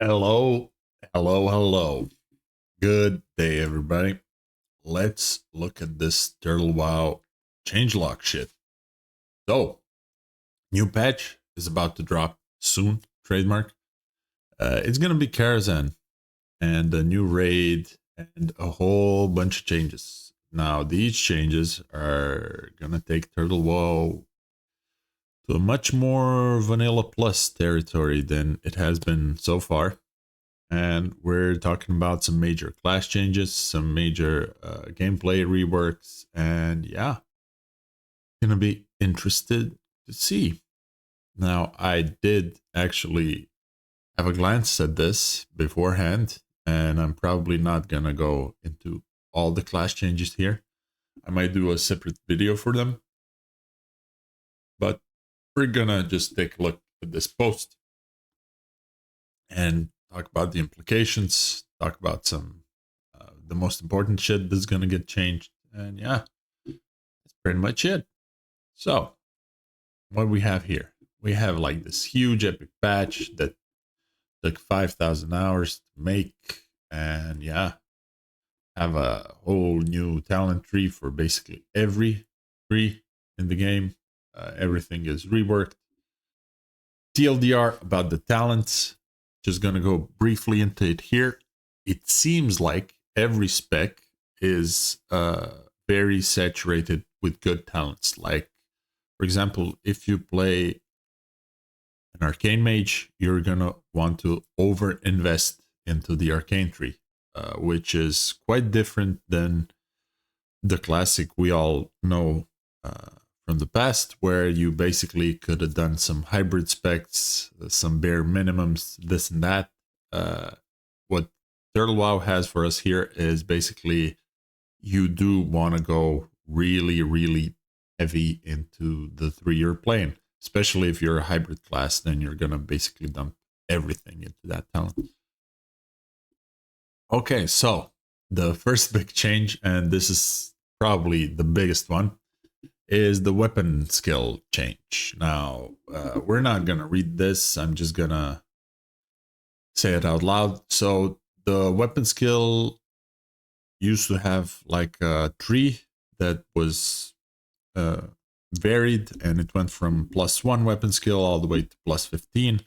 Hello, hello. Good day, everybody. Let's look at this Turtle WoW changelog shit. So, new patch is about to drop soon, trademark. It's gonna be Karazhan and a new raid and a whole bunch of changes. Now, these changes are gonna take Turtle WoW to a much more vanilla plus territory than it has been so far. And we're talking about some major class changes, some major gameplay reworks, and yeah, gonna be interested to see. Now, I did actually have a glance at this beforehand, and I'm probably not gonna go into all the class changes here. I might do a separate video for them, but we're gonna just take a look at this post and talk about the implications, talk about some the most important shit that's gonna get changed, and yeah, that's pretty much it. So, what we have here, we have like this huge epic patch that took 5,000 hours to make, and yeah, have a whole new talent tree for basically every tree in the game. Everything is reworked. TLDR about the talents, just gonna go briefly into it here. It seems like every spec is very saturated with good talents. Like, for example, if you play an arcane mage, you're gonna want to over invest into the arcane tree, which is quite different than the classic we all know from the past, where you basically could have done some hybrid specs, some bare minimums, this and that. What Turtle WoW has for us here is basically you do want to go really, really heavy into the 3 year plane, especially if you're a hybrid class, then you're going to basically dump everything into that talent. Okay, so the first big change, and this is probably the biggest one, is the weapon skill change. Now, we're not going to read this. I'm just going to say it out loud. So the weapon skill used to have like a tree that was varied, and it went from +1 weapon skill all the way to +15,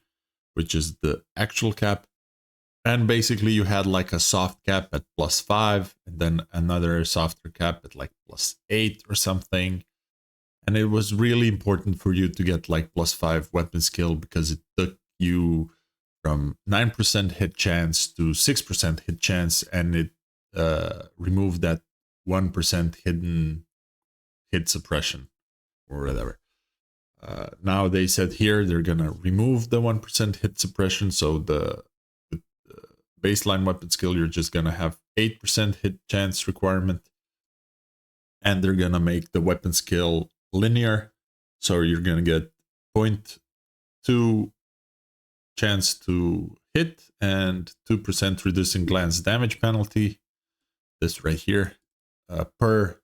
which is the actual cap. And basically you had like a soft cap at +5, and then another softer cap at like +8 or something. And it was really important for you to get like +5 weapon skill, because it took you from 9% hit chance to 6% hit chance, and it removed that 1% hidden hit suppression or whatever. Now they said here they're gonna remove the 1% hit suppression, so the baseline weapon skill you're just gonna have 8% hit chance requirement, and they're gonna make the weapon skill linear, so you're gonna get 0.2 chance to hit and 2% reducing glance damage penalty. This right here, per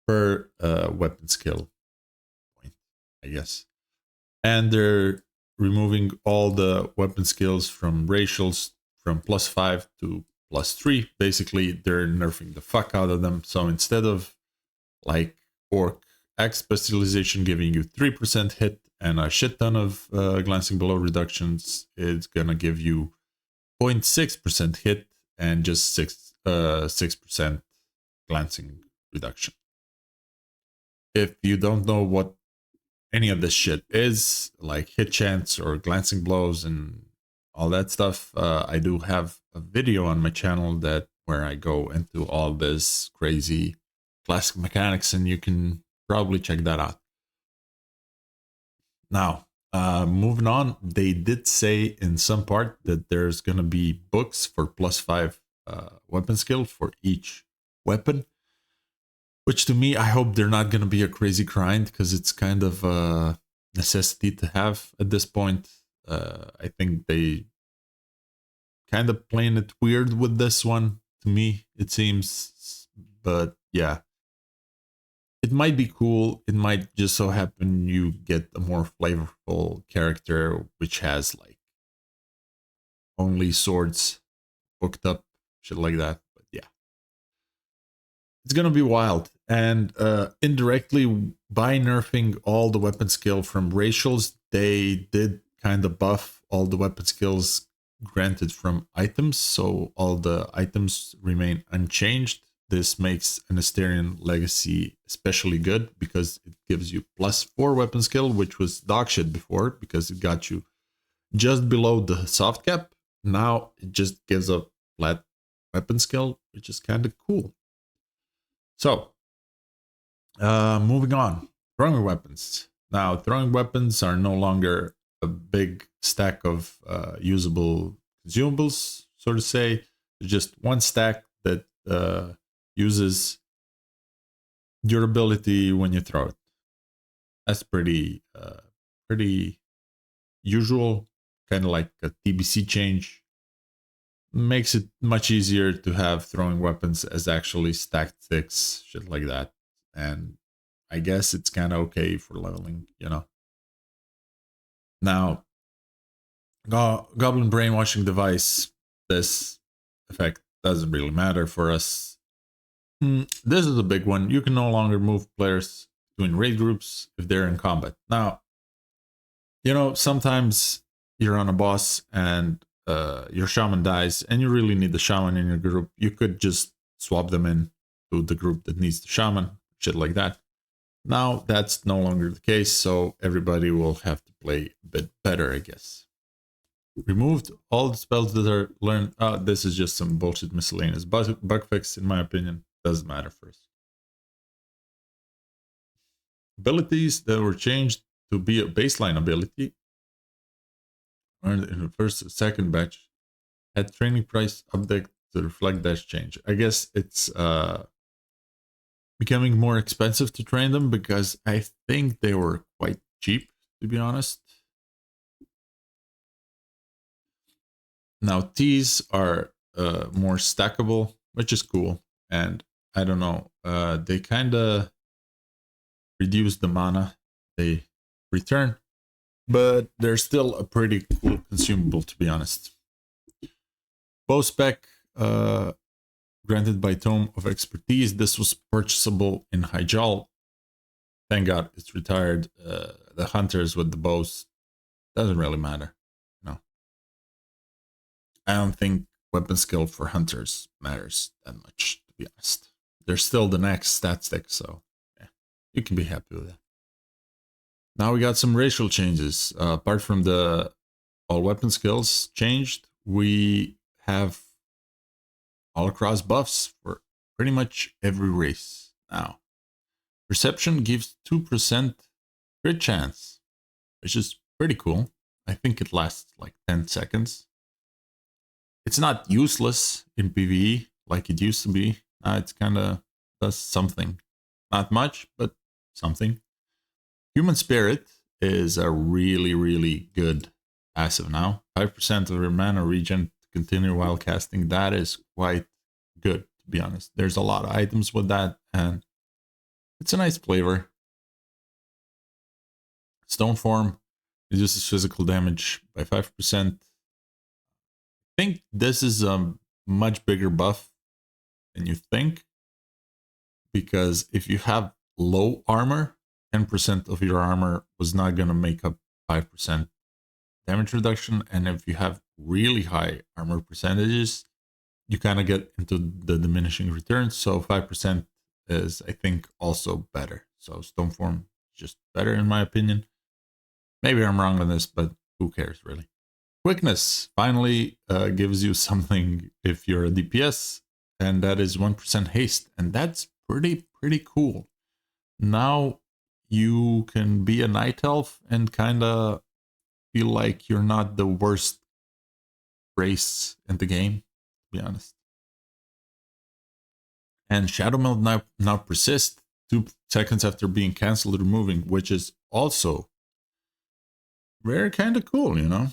weapon skill point, I guess. And they're removing all the weapon skills from racials from +5 to +3. Basically, they're nerfing the fuck out of them. So instead of like Orc X specialization giving you 3% hit and a shit ton of glancing below reductions, it's gonna give you 0.6% hit and just 6% glancing reduction. If you don't know what any of this shit is, like hit chance or glancing blows and all that stuff, I do have a video on my channel that where I go into all this crazy classic mechanics, and you can probably check that out. Now, moving on, they did say in some part that there's going to be books for +5 weapon skill for each weapon, which to me, I hope they're not going to be a crazy grind, because it's kind of a necessity to have at this point. I think they kind of playing it weird with this one, to me, it seems. But yeah, it might be cool. It might just so happen you get a more flavorful character, which has like only swords hooked up, shit like that. But yeah, it's gonna be wild. And indirectly, by nerfing all the weapon skill from racials, they did kind of buff all the weapon skills granted from items, so all the items remain unchanged. This makes an Asterian Legacy especially good because it gives you +4 weapon skill, which was dog shit before because it got you just below the soft cap. Now it just gives a flat weapon skill, which is kind of cool. So, moving on. Throwing weapons. Now, throwing weapons are no longer a big stack of usable consumables, so to say. It's just one stack that uses durability when you throw it. That's pretty usual, kind of like a TBC change. Makes it much easier to have throwing weapons as actually stacked sticks, shit like that. And I guess it's kind of okay for leveling, you know. Now, Goblin Brainwashing Device, this effect doesn't really matter for us. This is a big one. You can no longer move players between raid groups if they're in combat. Now, you know, sometimes you're on a boss and your shaman dies and you really need the shaman in your group. You could just swap them in to the group that needs the shaman, shit like that. Now that's no longer the case, so everybody will have to play a bit better, I guess. Removed all the spells that are learned. This is just some bullshit miscellaneous bug fix, in my opinion. Doesn't matter first. Abilities that were changed to be a baseline ability earned in the first or second batch had training price update to reflect that change. I guess it's becoming more expensive to train them because I think they were quite cheap, to be honest. Now T's are more stackable, which is cool. And I don't know, they kind of reduce the mana they return, but they're still a pretty cool consumable, to be honest. Bow spec granted by Tome of Expertise. This was purchasable in Hyjal. Thank God it's retired. The hunters with the bows doesn't really matter. No, I don't think weapon skill for hunters matters that much, to be honest. They're still the next stat stick, so yeah, you can be happy with that. Now we got some racial changes. Apart from the all weapon skills changed, we have all across buffs for pretty much every race now. Perception gives 2% crit chance, which is pretty cool. I think it lasts like 10 seconds. It's not useless in PvE like it used to be. It's kind of does something. Not much, but something. Human Spirit is a really, really good passive now. 5% of your mana regen to continue while casting. That is quite good, to be honest. There's a lot of items with that, and it's a nice flavor. Stone Form reduces physical damage by 5%. I think this is a much bigger buff than you think, because if you have low armor, 10% of your armor was not going to make up 5% damage reduction. And if you have really high armor percentages, you kind of get into the diminishing returns. So 5% is, I think, also better. So Stoneform is just better in my opinion. Maybe I'm wrong on this, but who cares really? Quickness finally gives you something if you're a DPS, and that is 1% haste. And that's pretty cool. Now you can be a night elf and kind of feel like you're not the worst race in the game, to be honest. And Shadow Meld now persists 2 seconds after being cancelled removing, which is also very kind of cool, you know?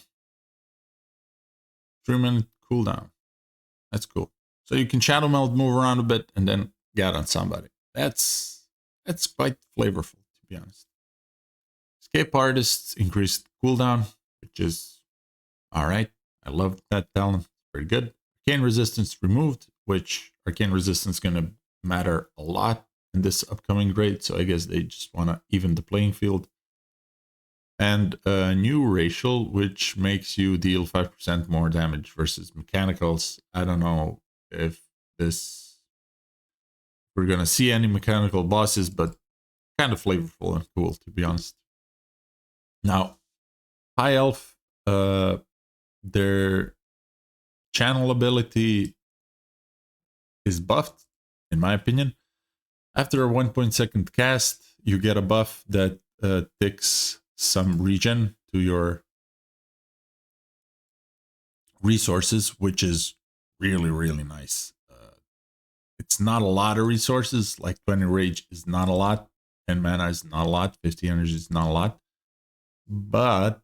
3-minute cooldown. That's cool. So you can Shadow Meld, move around a bit, and then get on somebody. That's quite flavorful, to be honest. Escape Artists increased cooldown, which is alright. I love that talent. Very good. Arcane resistance removed, which arcane resistance is going to matter a lot in this upcoming raid. So I guess they just want to even the playing field. And a new racial, which makes you deal 5% more damage versus mechanicals. I don't know if we're going to see any mechanical bosses, but kind of flavorful and cool, to be honest. Now, High Elf, their channel ability is buffed, in my opinion. After a 1.2 cast, you get a buff that ticks some regen to your resources, which is really, really nice. It's not a lot of resources, like 20 rage is not a lot, 10 mana is not a lot, 50 energy is not a lot, but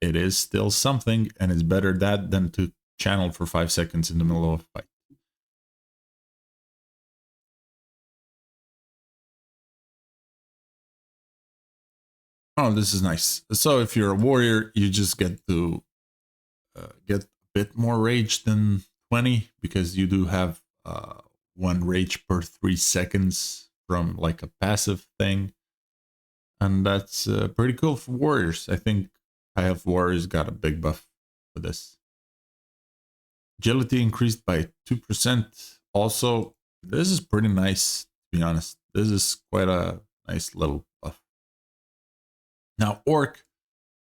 it is still something, and it's better that than to channel for 5 seconds in the middle of a fight. Oh, this is nice. So if you're a warrior, you just get to get a bit more rage than 20, because you do have 1 rage per 3 seconds from like a passive thing. And that's pretty cool for warriors. I think I have warriors got a big buff for this. Agility increased by 2%. Also, this is pretty nice, to be honest. This is quite a nice little buff. Now, Orc,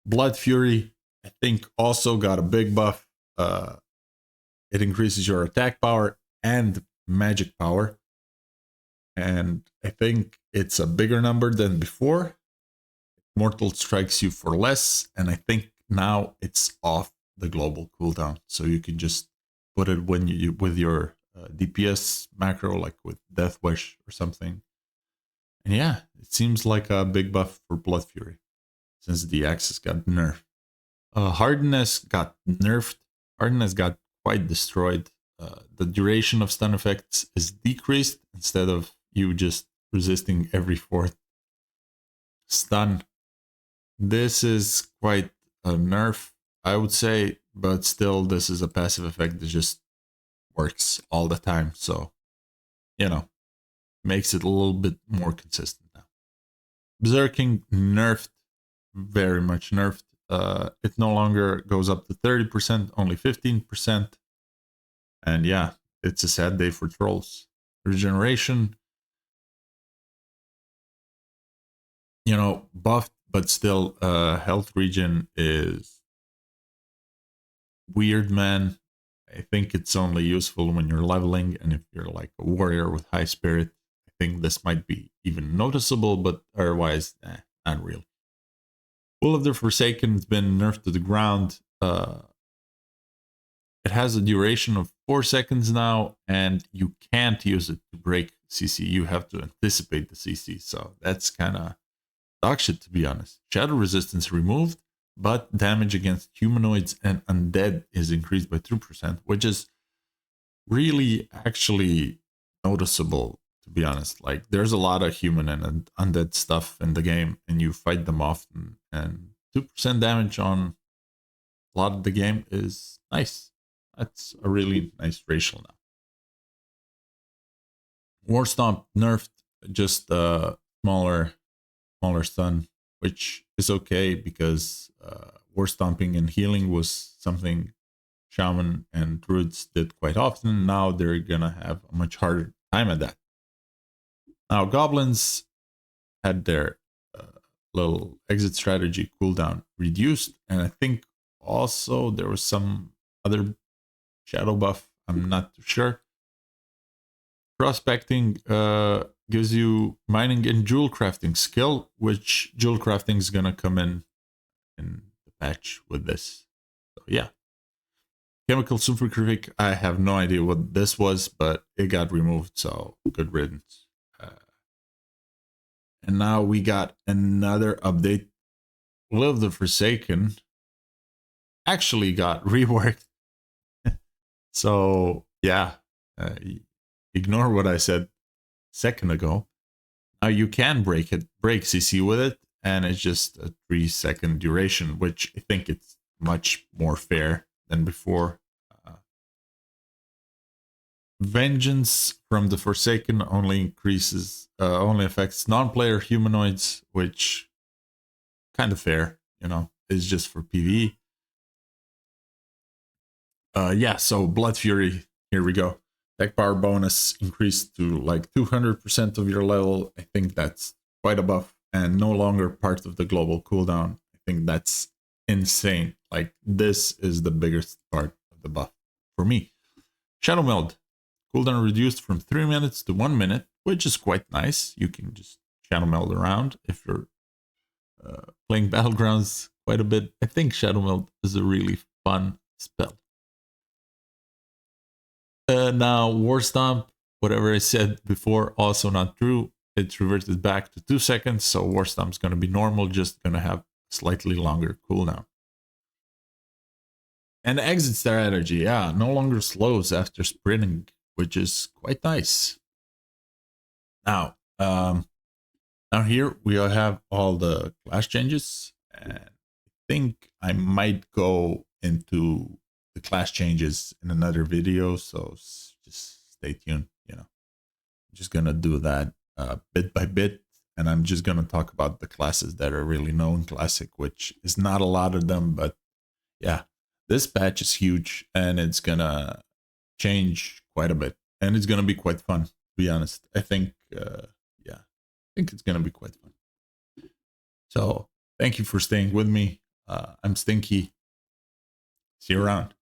Blood Fury, I think also got a big buff. It increases your attack power and magic power. And I think it's a bigger number than before. Mortal strikes you for less, and I think now it's off the global cooldown. So you can just put it when you with your DPS macro, like with Death Wish or something. And yeah, it seems like a big buff for Blood Fury, since the axis got nerfed. Hardness got nerfed. Hardness got quite destroyed. The duration of stun effects is decreased instead of you just resisting every 4th stun. This is quite a nerf, I would say, but still, this is a passive effect that just works all the time. So, you know, makes it a little bit more consistent now. Berserking nerfed, very much nerfed. It no longer goes up to 30%, only 15%. And yeah, it's a sad day for trolls. Regeneration, you know, buffed, but still health regen is weird, man. I think it's only useful when you're leveling, and if you're like a warrior with high spirit, I think this might be even noticeable, but otherwise, not real. Will of the Forsaken has been nerfed to the ground. It has a duration of 4 seconds now, and you can't use it to break CC. You have to anticipate the CC, so that's kind of dog shit, to be honest. Shadow resistance removed, but damage against humanoids and undead is increased by 2%, which is really actually noticeable, to be honest. Like, there's a lot of human and undead stuff in the game, and you fight them often, and 2% damage on a lot of the game is nice. That's a really nice racial now. War Stomp nerfed, just smaller stun, which is okay, because War Stomping and healing was something Shaman and Druids did quite often. Now they're gonna have a much harder time at that. Now Goblins had their little exit strategy cooldown reduced, and I think also there was some other shadow buff, I'm not too sure. Prospecting gives you mining and jewel crafting skill, which jewel crafting is gonna come in the patch with this. So yeah. Chemical Supercritic, I have no idea what this was, but it got removed, so good riddance. And now we got another update. Will of the Forsaken actually got reworked. So yeah, ignore what I said a second ago. Now you can break CC with it, and it's just a 3-second duration, which I think it's much more fair than before. Vengeance from the Forsaken only only affects non-player humanoids, which kind of fair, is just for PvE. Yeah, so Blood Fury, here we go. Deck power bonus increased to like 200% of your level. I think that's quite a buff and no longer part of the global cooldown. I think that's insane. Like, this is the biggest part of the buff for me. Shadow Meld, cooldown reduced from 3 minutes to 1 minute, which is quite nice. You can just Shadow Meld around if you're playing Battlegrounds quite a bit. I think Shadow Meld is a really fun spell. Now, War Stomp, whatever I said before, also not true. It's reverted back to 2 seconds, so War Stomp's going to be normal, just going to have slightly longer cooldown. And exit strategy, yeah, no longer slows after sprinting, which is quite nice. Now here we have all the class changes, and I think I might go into the class changes in another video, so just stay tuned. I'm just gonna do that bit by bit, and I'm just gonna talk about the classes that are really known classic, which is not a lot of them, but yeah, this patch is huge and it's gonna change quite a bit, and it's gonna be quite fun, to be honest. I think I think it's gonna be quite fun. So thank you for staying with me. I'm Stinky. See you around.